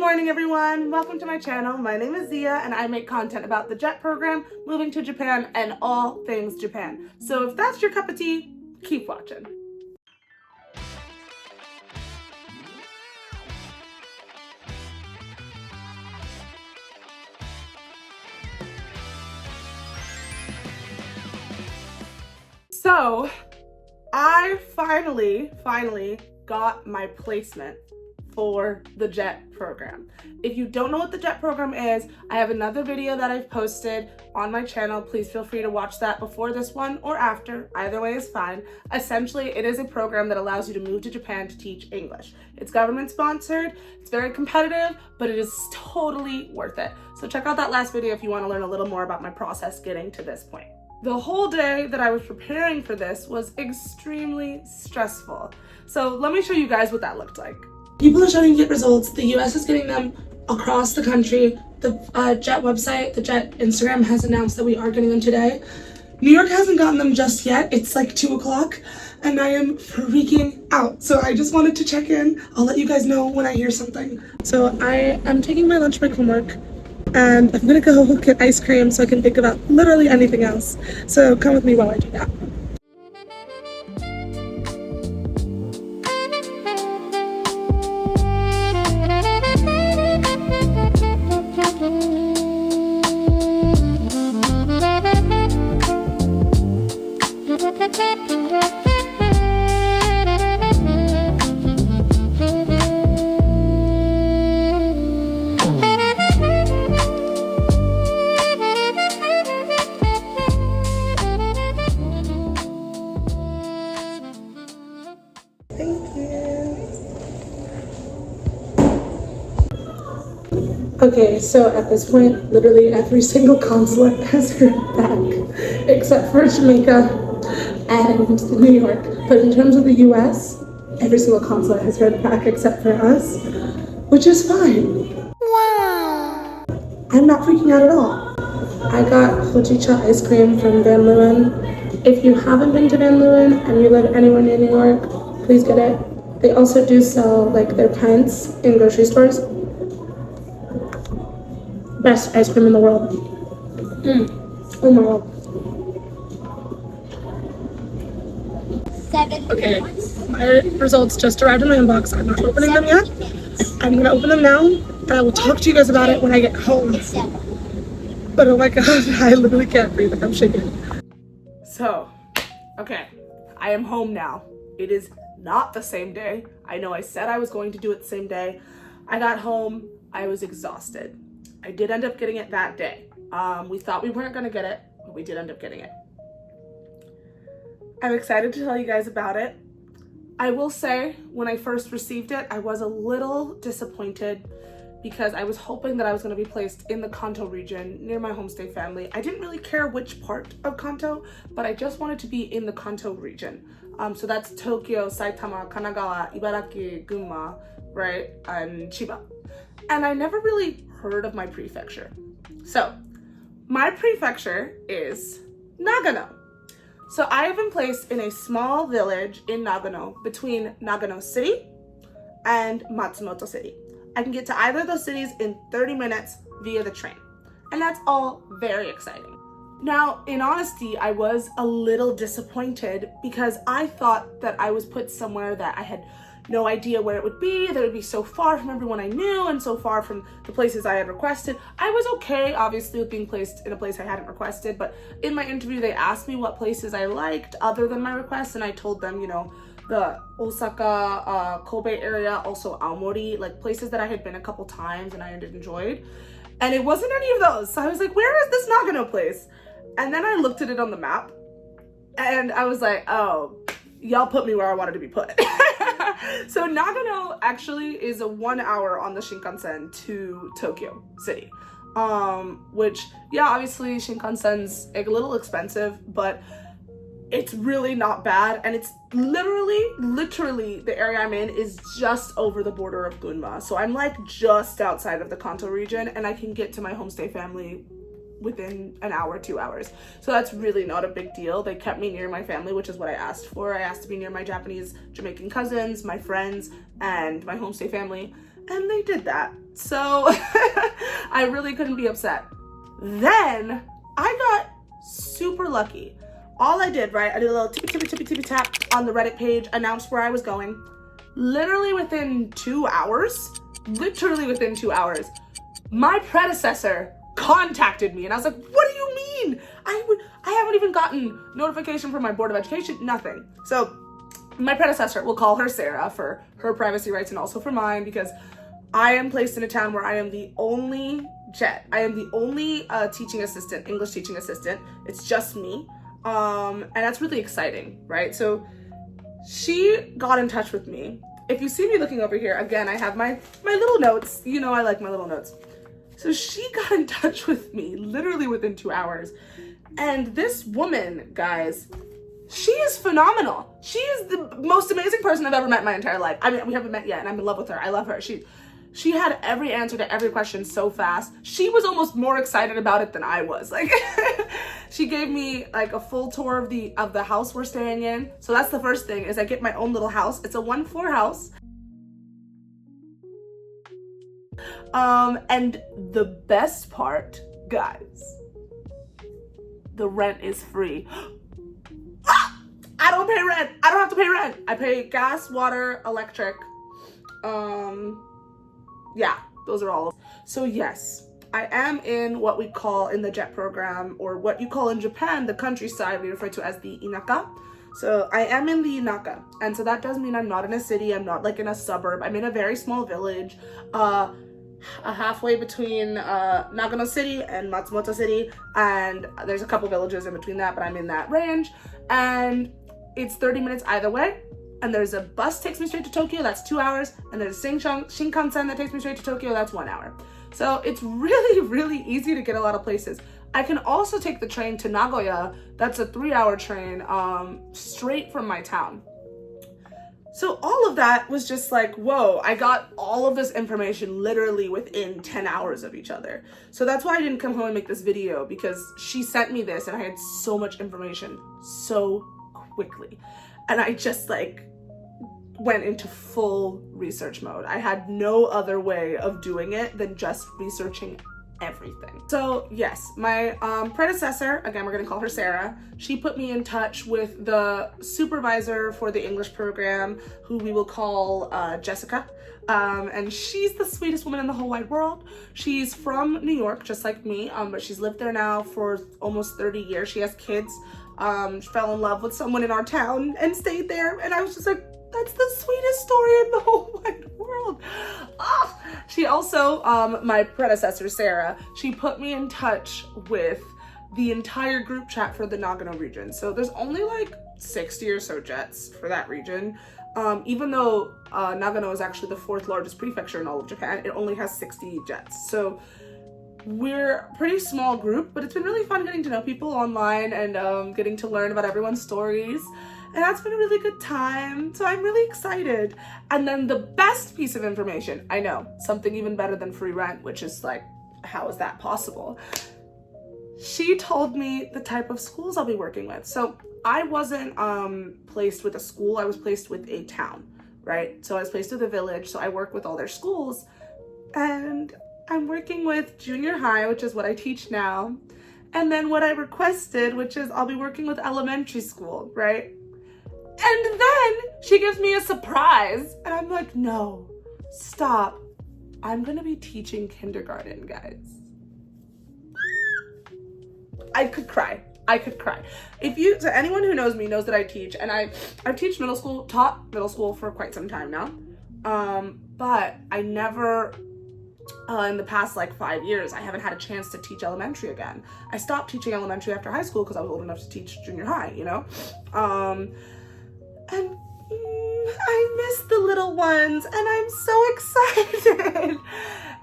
morning everyone, welcome to my channel. My name is Zia and I make content about the JET program, moving to Japan, and all things Japan. So if that's your cup of tea, keep watching. So I finally got my placement for the JET program. If you don't know what the JET program is, I have another video that I've posted on my channel. Please feel free to watch that before this one or after. Either way is fine. Essentially, it is a program that allows you to move to Japan to teach English. It's government sponsored, it's very competitive, but it is totally worth it. So check out that last video if you want to learn a little more about my process getting to this point. The whole day that I was preparing for this was extremely stressful. So let me show you guys what that looked like. People are starting to get results. The US is getting them across the country. The JET website, the JET Instagram has announced that we are getting them today. New York hasn't gotten them just yet. It's like 2 o'clock and I am freaking out. So I just wanted to check in. I'll let you guys know when I hear something. So I am taking my lunch break from work and I'm gonna go get ice cream so I can think about literally anything else. So come with me while I do that. Okay, so at this point, literally every single consulate has heard back, except for Jamaica and New York. But in terms of the US, every single consulate has heard back except for us, which is fine. Wow! I'm not freaking out at all. I got hojicha ice cream from Van Leeuwen. If you haven't been to Van Leeuwen and you live anywhere near New York, please get it. They also do sell like their pints in grocery stores. Best ice cream in the world. Oh my god. 7. Okay, my results just arrived in my inbox. I'm not opening them yet. I'm gonna open them now, and I will talk to you guys about it when I get home. But oh my god, I literally can't breathe. I'm shaking. So, okay, I am home now. It is not the same day. I know I said I was going to do it the same day. I got home, I was exhausted. I did end up getting it that day. We thought we weren't gonna get it, but we did end up getting it. I'm excited to tell you guys about it. I will say, when I first received it, I was a little disappointed because I was hoping that I was gonna be placed in the Kanto region near my homestay family. I didn't really care which part of Kanto, but I just wanted to be in the Kanto region. So that's Tokyo, Saitama, Kanagawa, Ibaraki, Gunma, right, and Chiba. And I never really heard of my prefecture. So my prefecture is Nagano. So I have been placed in a small village in Nagano between Nagano City and Matsumoto City. I can get to either of those cities in 30 minutes via the train. And that's all very exciting. Now, in honesty, I was a little disappointed because I thought that I was put somewhere that I had no idea where it would be, that it would be so far from everyone I knew and so far from the places I had requested. I was okay, obviously, with being placed in a place I hadn't requested, but in my interview, they asked me what places I liked other than my request, and I told them, you know, the Osaka, Kobe area, also Aomori, like places that I had been a couple times and I had enjoyed. And it wasn't any of those. So I was like, where is this Nagano place? And then I looked at it on the map and I was like, oh, y'all put me where I wanted to be put. So Nagano actually is a 1 hour on the Shinkansen to Tokyo City. Which, yeah, obviously Shinkansen's a little expensive, but it's really not bad. And it's literally the area I'm in is just over the border of Gunma. So I'm like just outside of the Kanto region and I can get to my homestay family within an hour, 2 hours. So that's really not a big deal. They kept me near my family, which is what I asked for. I asked to be near my Japanese Jamaican cousins, my friends, and my homestay family, and they did that. So I really couldn't be upset. Then I got super lucky. All I did, right, I did a little tippy tap on the Reddit page, announced where I was going. Literally within 2 hours, my predecessor contacted me, and I was like, what do you mean? I haven't even gotten notification from my Board of Education, nothing. So my predecessor, we'll call her Sarah for her privacy rights and also for mine, because I am placed in a town where I am the only JET. I am the only teaching assistant, English teaching assistant. It's just me. And that's really exciting, right? So she got in touch with me. If you see me looking over here, again, I have my little notes. You know I like my little notes. So she got in touch with me literally within 2 hours. And this woman, guys, she is phenomenal. She is the most amazing person I've ever met in my entire life. I mean, we haven't met yet, and I'm in love with her. I love her. She had every answer to every question so fast. She was almost more excited about it than I was. Like, she gave me like a full tour of the house we're staying in. So that's the first thing, is I get my own little house. It's a 1-floor house. And the best part, guys, the rent is free. I don't pay rent. I don't have to pay rent. I pay gas, water, electric. Yeah, those are all. So yes, I am in what we call in the JET program, or what you call in Japan, the countryside, we refer to as the Inaka. So I am in the Inaka. And so that does mean I'm not in a city. I'm not like in a suburb. I'm in a very small village, halfway between Nagano City and Matsumoto City. And there's a couple villages in between that, but I'm in that range. And it's 30 minutes either way. And there's a bus takes me straight to Tokyo, that's 2 hours. And there's a Shinkansen that takes me straight to Tokyo, that's 1 hour. So it's really, really easy to get a lot of places. I can also take the train to Nagoya. That's a 3-hour train, straight from my town. So all of that was just like, whoa, I got all of this information literally within 10 hours of each other. So that's why I didn't come home and make this video, because she sent me this and I had so much information so quickly. And I just like went into full research mode. I had no other way of doing it than just researching everything. So yes, my predecessor, again, we're gonna call her Sarah, she put me in touch with the supervisor for the English program, who we will call Jessica. And she's the sweetest woman in the whole wide world. She's from New York, just like me, but she's lived there now for almost 30 years. She has kids. She fell in love with someone in our town and stayed there. And I was just like, that's the sweetest story in the whole wide world. Oh. She also, my predecessor, Sarah, she put me in touch with the entire group chat for the Nagano region. So there's only like 60 or so JETs for that region. Even though Nagano is actually the 4th largest prefecture in all of Japan, it only has 60 JETs. So we're a pretty small group, but it's been really fun getting to know people online and getting to learn about everyone's stories. And that's been a really good time. So I'm really excited. And then the best piece of information, I know, something even better than free rent, which is like, how is that possible? She told me the type of schools I'll be working with. So I wasn't placed with a school, I was placed with a town, right? So I was placed with a village, so I work with all their schools. And I'm working with junior high, which is what I teach now. And then what I requested, which is I'll be working with elementary school, right? And then she gives me a surprise. And I'm like, no, stop. I'm gonna be teaching kindergarten, guys. I could cry. So anyone who knows me knows that I teach, and I've taught middle school for quite some time now. But I never, in the past like 5 years, I haven't had a chance to teach elementary again. I stopped teaching elementary after high school because I was old enough to teach junior high, you know? And I miss the little ones, and I'm so excited.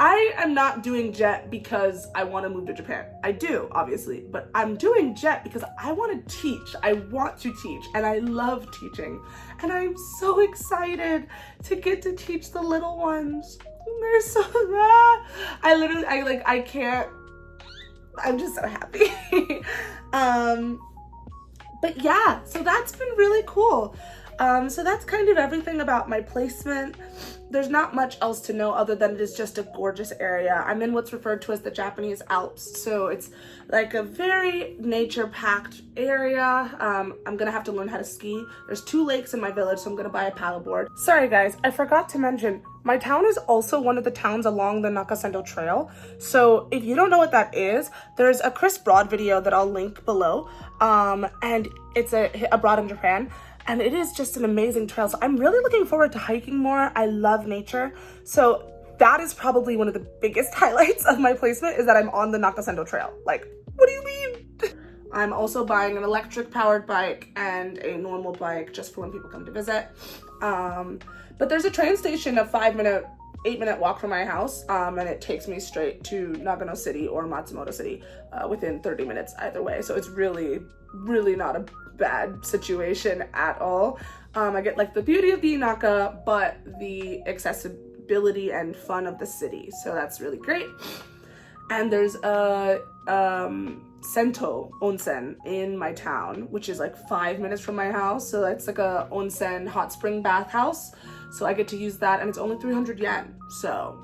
I am not doing JET because I want to move to Japan. I do, obviously, but I'm doing JET because I want to teach. I want to teach, and I love teaching. And I'm so excited to get to teach the little ones. They're so, I can't, I'm just so happy. But yeah, so that's been really cool. So that's kind of everything about my placement. There's not much else to know other than it is just a gorgeous area. I'm in what's referred to as the Japanese Alps, so it's like a very nature-packed area. I'm gonna have to learn how to ski. There's 2 lakes in my village, so I'm gonna buy a paddleboard. Sorry guys, I forgot to mention, my town is also one of the towns along the Nakasendo Trail. So if you don't know what that is, there's a Chris Broad video that I'll link below, and it's abroad in Japan. And it is just an amazing trail. So I'm really looking forward to hiking more. I love nature. So that is probably one of the biggest highlights of my placement, is that I'm on the Nakasendo Trail. Like, what do you mean? I'm also buying an electric powered bike and a normal bike just for when people come to visit. But there's a train station, a 8-minute walk from my house, and it takes me straight to Nagano City or Matsumoto City within 30 minutes either way. So it's really, really not a bad situation at all. I get like the beauty of the Inaka, but the accessibility and fun of the city. So that's really great. And there's a Sento onsen in my town, which is like 5 minutes from my house. So that's like a onsen hot spring bathhouse. So I get to use that, and it's only 300 yen. So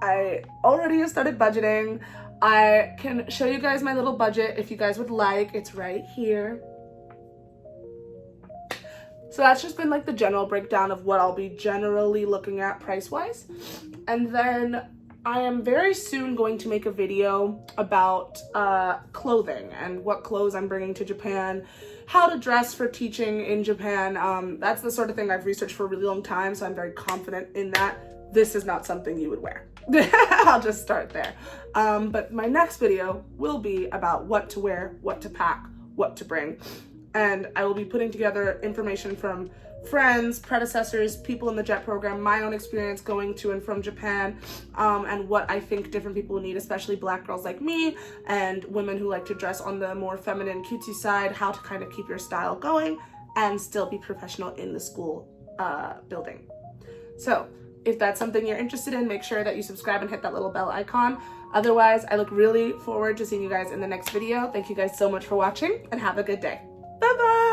I already have started budgeting. I can show you guys my little budget if you guys would like. It's right here. So that's just been like the general breakdown of what I'll be generally looking at price-wise. And then I am very soon going to make a video about clothing and what clothes I'm bringing to Japan, how to dress for teaching in Japan. That's the sort of thing I've researched for a really long time, so I'm very confident in that. This is not something you would wear. I'll just start there. But my next video will be about what to wear, what to pack, what to bring. And I will be putting together information from friends, predecessors, people in the JET program, my own experience going to and from Japan, and what I think different people need, especially Black girls like me and women who like to dress on the more feminine, cutesy side, how to kind of keep your style going and still be professional in the school building. So if that's something you're interested in, make sure that you subscribe and hit that little bell icon. Otherwise, I look really forward to seeing you guys in the next video. Thank you guys so much for watching, and have a good day. Bye-bye!